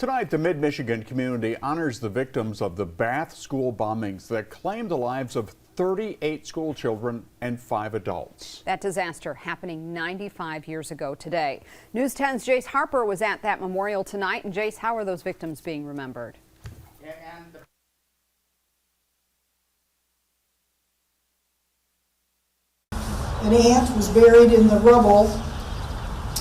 Tonight, the Mid-Michigan community honors the victims of the Bath school bombings that claimed the lives of 38 school children and 5 adults. That disaster happening 95 years ago today. News 10's Jace Harper was at that memorial tonight. And Jace, how are those victims being remembered? An aunt was buried in the rubble,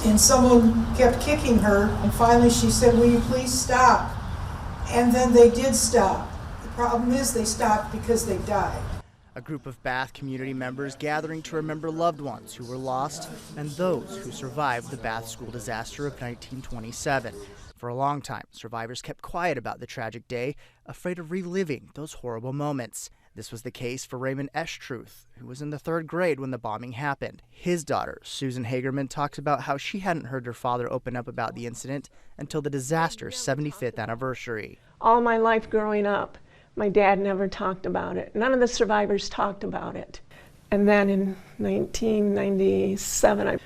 and someone kept kicking her, and finally she said, "Will you please stop?" And then they did stop. The problem is they stopped because they died. A group of Bath community members gathering to remember loved ones who were lost and those who survived the Bath school disaster of 1927. For a long time, survivors kept quiet about the tragic day, afraid of reliving those horrible moments. This was the case for Raymond Estruth, who was in the 3rd grade when the bombing happened. His daughter, Susan Hagerman, talks about how she hadn't heard her father open up about the incident until the disaster's 75th anniversary. All my life growing up, my dad never talked about it. None of the survivors talked about it. And then in 1997,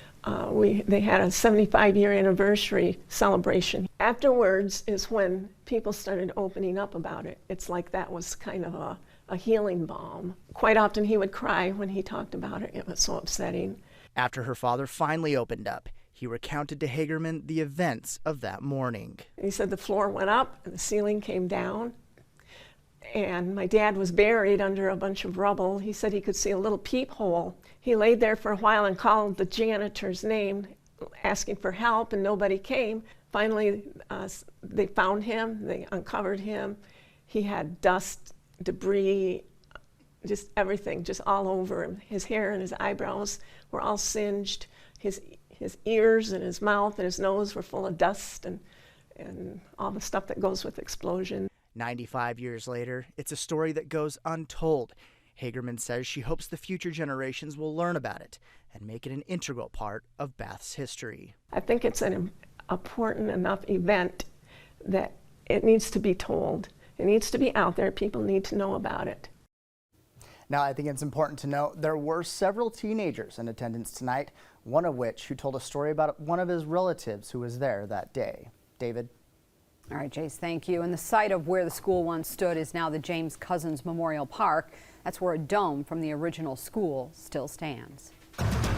they had a 75-year anniversary celebration. Afterwards is when people started opening up about it. It's like that was kind of a healing balm. Quite often he would cry when he talked about it. It was so upsetting. After her father finally opened up, he recounted to Hagerman the events of that morning. He said the floor went up and the ceiling came down, and my dad was buried under a bunch of rubble. He said he could see a little peephole. He laid there for a while and called the janitor's name, asking for help, and nobody came. Finally, they found him, they uncovered him. He had dust, debris, just everything, just all over him. His hair and his eyebrows were all singed. His ears and his mouth and his nose were full of dust and all the stuff that goes with explosion. 95 years later, it's a story that goes untold. Hagerman says she hopes the future generations will learn about it and make it an integral part of Bath's history. I think it's an important enough event that it needs to be told. It needs to be out there. People need to know about it. Now, I think it's important to note there were several teenagers in attendance tonight, one of which who told a story about one of his relatives who was there that day. David? All right, Jace, thank you. And the site of where the school once stood is now the James Couzens Memorial Park. That's where a dome from the original school still stands.